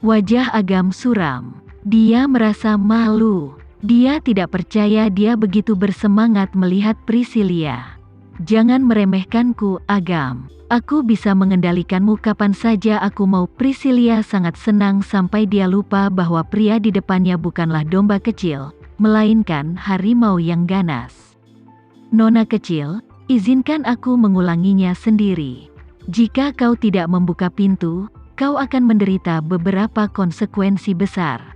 Wajah Agam suram. Dia merasa malu. Dia tidak percaya dia begitu bersemangat melihat Priscilia. Jangan meremehkanku, Agam. Aku bisa mengendalikanmu kapan saja aku mau. Priscilia sangat senang sampai dia lupa bahwa pria di depannya bukanlah domba kecil, melainkan harimau yang ganas. Nona kecil, izinkan aku mengulanginya sendiri. Jika kau tidak membuka pintu, kau akan menderita beberapa konsekuensi besar.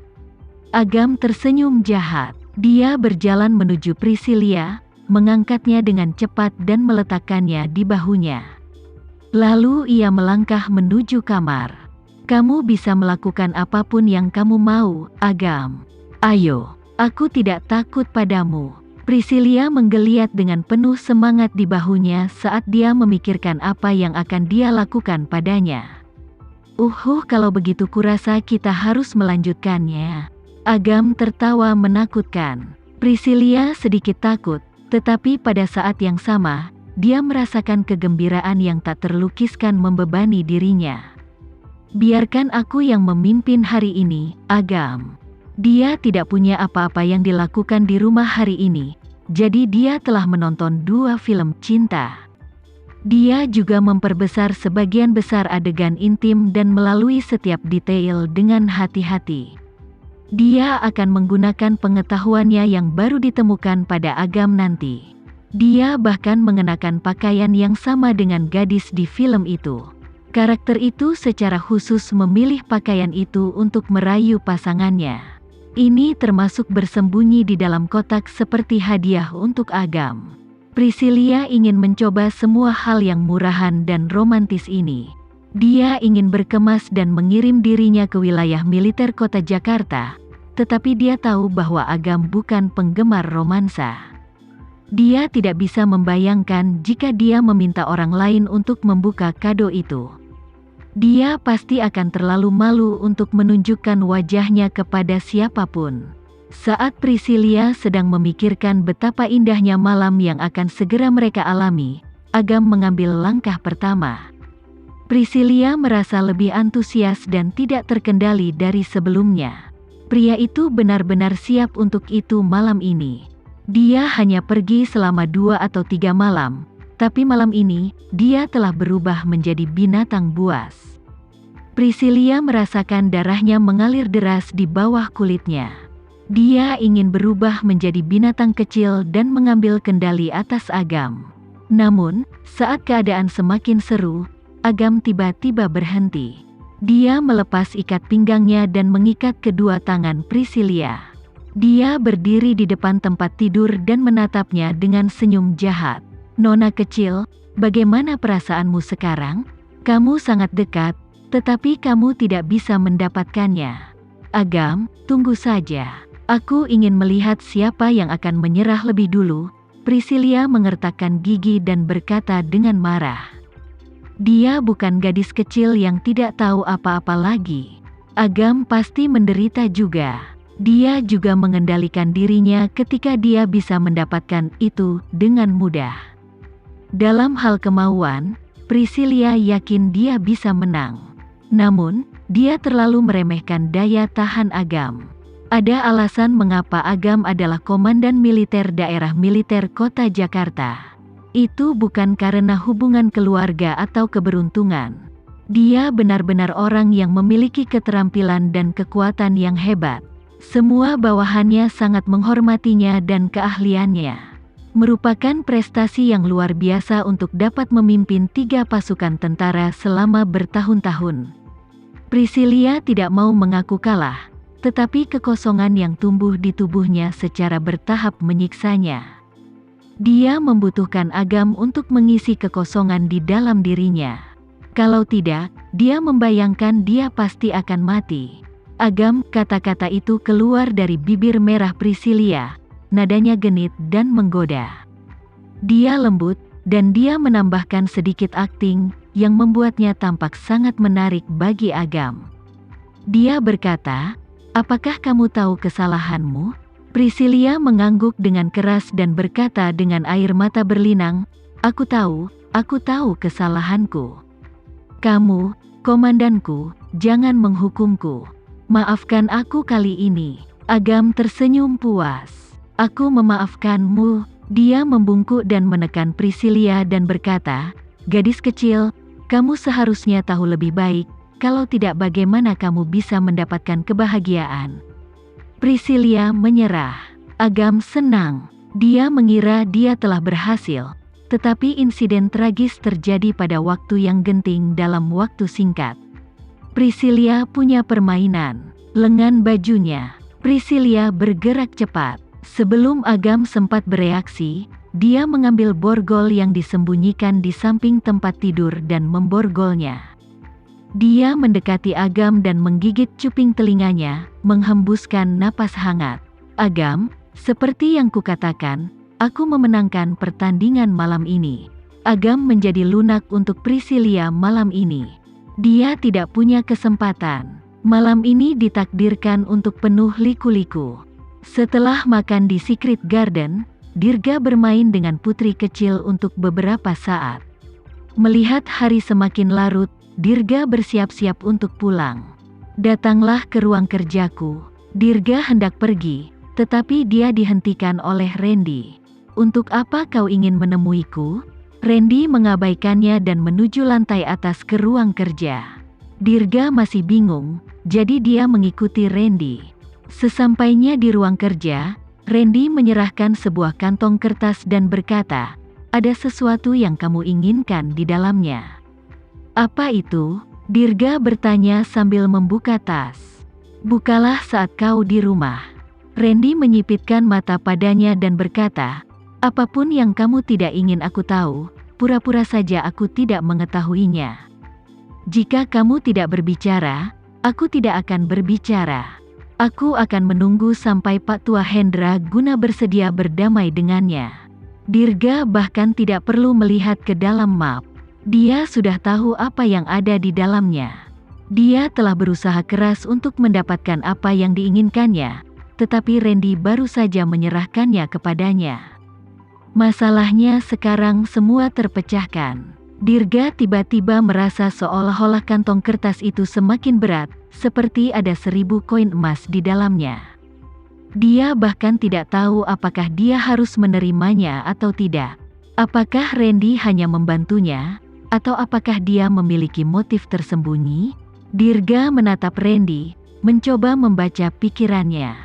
Agam tersenyum jahat. Dia berjalan menuju Priscilia, mengangkatnya dengan cepat dan meletakkannya di bahunya. Lalu ia melangkah menuju kamar. Kamu bisa melakukan apapun yang kamu mau, Agam. Ayo, aku tidak takut padamu. Priscilia menggeliat dengan penuh semangat di bahunya saat dia memikirkan apa yang akan dia lakukan padanya. Kalau begitu kurasa kita harus melanjutkannya. Agam tertawa menakutkan. Priscilia sedikit takut, tetapi pada saat yang sama, dia merasakan kegembiraan yang tak terlukiskan membebani dirinya. Biarkan aku yang memimpin hari ini, Agam. Dia tidak punya apa-apa yang dilakukan di rumah hari ini, jadi dia telah menonton 2 film cinta. Dia juga memperbesar sebagian besar adegan intim dan melalui setiap detail dengan hati-hati. Dia akan menggunakan pengetahuannya yang baru ditemukan pada Agam nanti. Dia bahkan mengenakan pakaian yang sama dengan gadis di film itu. Karakter itu secara khusus memilih pakaian itu untuk merayu pasangannya. Ini termasuk bersembunyi di dalam kotak seperti hadiah untuk Agam. Priscilia ingin mencoba semua hal yang murahan dan romantis ini. Dia ingin berkemas dan mengirim dirinya ke wilayah militer kota Jakarta, tetapi dia tahu bahwa Agam bukan penggemar romansa. Dia tidak bisa membayangkan jika dia meminta orang lain untuk membuka kado itu. Dia pasti akan terlalu malu untuk menunjukkan wajahnya kepada siapapun. Saat Priscilia sedang memikirkan betapa indahnya malam yang akan segera mereka alami, Agam mengambil langkah pertama. Priscilia merasa lebih antusias dan tidak terkendali dari sebelumnya. Pria itu benar-benar siap untuk itu malam ini. Dia hanya pergi selama 2 atau 3 malam, tapi malam ini, dia telah berubah menjadi binatang buas. Priscilia merasakan darahnya mengalir deras di bawah kulitnya. Dia ingin berubah menjadi binatang kecil dan mengambil kendali atas Agam. Namun, saat keadaan semakin seru, Agam tiba-tiba berhenti. Dia melepas ikat pinggangnya dan mengikat kedua tangan Priscilia. Dia berdiri di depan tempat tidur dan menatapnya dengan senyum jahat. Nona kecil, bagaimana perasaanmu sekarang? Kamu sangat dekat, tetapi kamu tidak bisa mendapatkannya. Agam, tunggu saja. Aku ingin melihat siapa yang akan menyerah lebih dulu. Priscilia mengertakkan gigi dan berkata dengan marah. Dia bukan gadis kecil yang tidak tahu apa-apa lagi. Agam pasti menderita juga. Dia juga mengendalikan dirinya ketika dia bisa mendapatkan itu dengan mudah. Dalam hal kemauan, Priscilia yakin dia bisa menang. Namun, dia terlalu meremehkan daya tahan Agam. Ada alasan mengapa Agam adalah komandan militer daerah militer kota Jakarta. Itu bukan karena hubungan keluarga atau keberuntungan. Dia benar-benar orang yang memiliki keterampilan dan kekuatan yang hebat. Semua bawahannya sangat menghormatinya dan keahliannya. Merupakan prestasi yang luar biasa untuk dapat memimpin 3 pasukan tentara selama bertahun-tahun. Priscilia tidak mau mengaku kalah, tetapi kekosongan yang tumbuh di tubuhnya secara bertahap menyiksanya. Dia membutuhkan Agam untuk mengisi kekosongan di dalam dirinya. Kalau tidak, dia membayangkan dia pasti akan mati. Agam, kata-kata itu keluar dari bibir merah Priscilia, nadanya genit dan menggoda. Dia lembut, dan dia menambahkan sedikit akting, yang membuatnya tampak sangat menarik bagi Agam. Dia berkata, apakah kamu tahu kesalahanmu? Priscilia mengangguk dengan keras dan berkata dengan air mata berlinang, aku tahu kesalahanku. Kamu, komandanku, jangan menghukumku. Maafkan aku kali ini. Agam tersenyum puas. Aku memaafkanmu. Dia membungkuk dan menekan Priscilia dan berkata, gadis kecil, kamu seharusnya tahu lebih baik, kalau tidak bagaimana kamu bisa mendapatkan kebahagiaan. Priscilia menyerah. Agam senang. Dia mengira dia telah berhasil, tetapi insiden tragis terjadi pada waktu yang genting dalam waktu singkat. Priscilia punya permainan. Lengan bajunya. Priscilia bergerak cepat. Sebelum Agam sempat bereaksi, dia mengambil borgol yang disembunyikan di samping tempat tidur dan memborgolnya. Dia mendekati Agam dan menggigit cuping telinganya, menghembuskan napas hangat. Agam, seperti yang kukatakan, aku memenangkan pertandingan malam ini. Agam menjadi lunak untuk Priscilia malam ini. Dia tidak punya kesempatan. Malam ini ditakdirkan untuk penuh liku-liku. Setelah makan di Secret Garden, Dirga bermain dengan putri kecil untuk beberapa saat. Melihat hari semakin larut, Dirga bersiap-siap untuk pulang. Datanglah ke ruang kerjaku. Dirga hendak pergi, tetapi dia dihentikan oleh Randy. Untuk apa kau ingin menemuiku? Randy mengabaikannya dan menuju lantai atas ke ruang kerja. Dirga masih bingung, jadi dia mengikuti Randy. Sesampainya di ruang kerja, Randy menyerahkan sebuah kantong kertas dan berkata, ada sesuatu yang kamu inginkan di dalamnya. Apa itu? Dirga bertanya sambil membuka tas. Bukalah saat kau di rumah. Randy menyipitkan mata padanya dan berkata, apapun yang kamu tidak ingin aku tahu, pura-pura saja aku tidak mengetahuinya. Jika kamu tidak berbicara, aku tidak akan berbicara. Aku akan menunggu sampai Pak Tua Hendra Guna bersedia berdamai dengannya. Dirga bahkan tidak perlu melihat ke dalam map. Dia sudah tahu apa yang ada di dalamnya. Dia telah berusaha keras untuk mendapatkan apa yang diinginkannya, tetapi Randy baru saja menyerahkannya kepadanya. Masalahnya sekarang semua terpecahkan. Dirga tiba-tiba merasa seolah-olah kantong kertas itu semakin berat, seperti ada 1000 koin emas di dalamnya. Dia bahkan tidak tahu apakah dia harus menerimanya atau tidak. Apakah Randy hanya membantunya, atau apakah dia memiliki motif tersembunyi? Dirga menatap Randy, mencoba membaca pikirannya.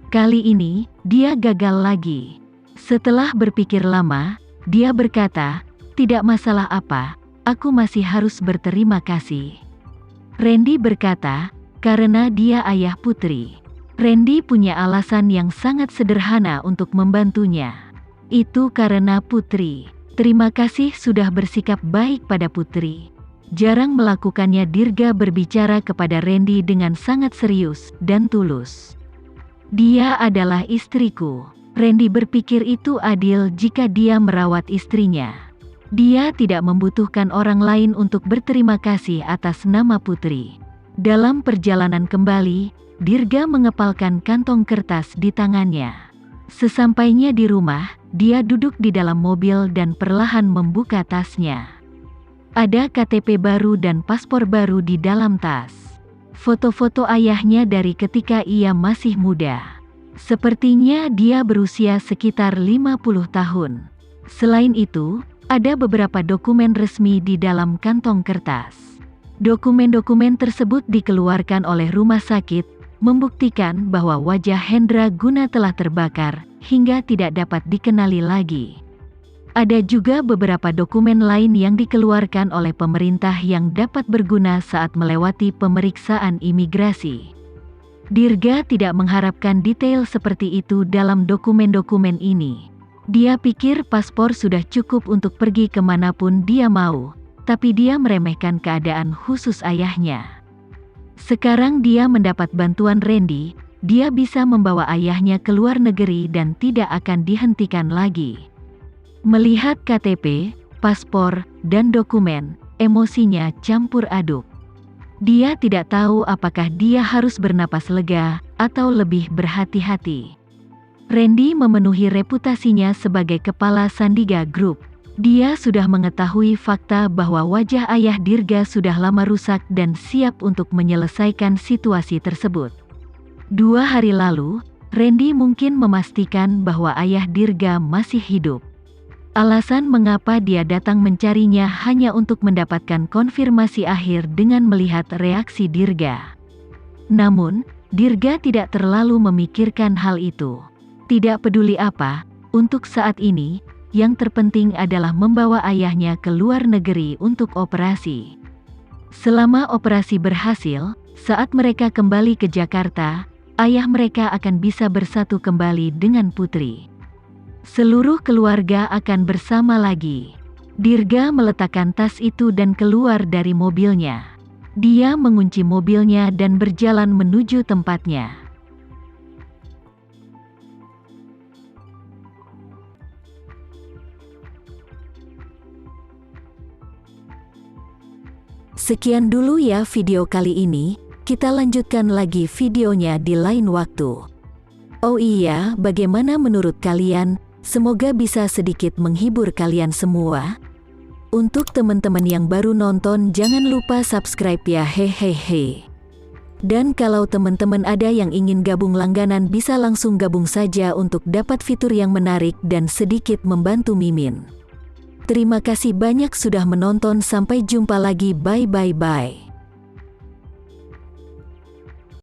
Kali ini, dia gagal lagi. Setelah berpikir lama, dia berkata, tidak masalah apa, aku masih harus berterima kasih. Randy berkata, karena dia ayah putri. Randy punya alasan yang sangat sederhana untuk membantunya. Itu karena putri. Terima kasih sudah bersikap baik pada putri. Jarang melakukannya. Dirga berbicara kepada Randy dengan sangat serius dan tulus. Dia adalah istriku. Randy berpikir itu adil jika dia merawat istrinya. Dia tidak membutuhkan orang lain untuk berterima kasih atas nama putri. Dalam perjalanan kembali, Dirga mengepalkan kantong kertas di tangannya. Sesampainya di rumah, dia duduk di dalam mobil dan perlahan membuka tasnya. Ada KTP baru dan paspor baru di dalam tas. Foto-foto ayahnya dari ketika ia masih muda. Sepertinya dia berusia sekitar 50 tahun. Selain itu, ada beberapa dokumen resmi di dalam kantong kertas. Dokumen-dokumen tersebut dikeluarkan oleh rumah sakit, membuktikan bahwa wajah Hendra Guna telah terbakar, hingga tidak dapat dikenali lagi. Ada juga beberapa dokumen lain yang dikeluarkan oleh pemerintah yang dapat berguna saat melewati pemeriksaan imigrasi. Dirga tidak mengharapkan detail seperti itu dalam dokumen-dokumen ini. Dia pikir paspor sudah cukup untuk pergi kemanapun dia mau, tapi dia meremehkan keadaan khusus ayahnya. Sekarang dia mendapat bantuan Randy, dia bisa membawa ayahnya ke luar negeri dan tidak akan dihentikan lagi. Melihat KTP, paspor, dan dokumen, emosinya campur aduk. Dia tidak tahu apakah dia harus bernapas lega, atau lebih berhati-hati. Randy memenuhi reputasinya sebagai kepala Sandiga Group. Dia sudah mengetahui fakta bahwa wajah ayah Dirga sudah lama rusak dan siap untuk menyelesaikan situasi tersebut. 2 hari lalu, Randy mungkin memastikan bahwa ayah Dirga masih hidup. Alasan mengapa dia datang mencarinya hanya untuk mendapatkan konfirmasi akhir dengan melihat reaksi Dirga. Namun, Dirga tidak terlalu memikirkan hal itu. Tidak peduli apa, untuk saat ini, yang terpenting adalah membawa ayahnya ke luar negeri untuk operasi. Selama operasi berhasil, saat mereka kembali ke Jakarta, ayah mereka akan bisa bersatu kembali dengan Putri. Seluruh keluarga akan bersama lagi. Dirga meletakkan tas itu dan keluar dari mobilnya. Dia mengunci mobilnya dan berjalan menuju tempatnya. Sekian dulu ya video kali ini, kita lanjutkan lagi videonya di lain waktu. Oh iya, bagaimana menurut kalian? Semoga bisa sedikit menghibur kalian semua. Untuk teman-teman yang baru nonton, jangan lupa subscribe ya, hehehe. Dan kalau teman-teman ada yang ingin gabung langganan, bisa langsung gabung saja untuk dapat fitur yang menarik dan sedikit membantu Mimin. Terima kasih banyak sudah menonton, sampai jumpa lagi, bye bye bye.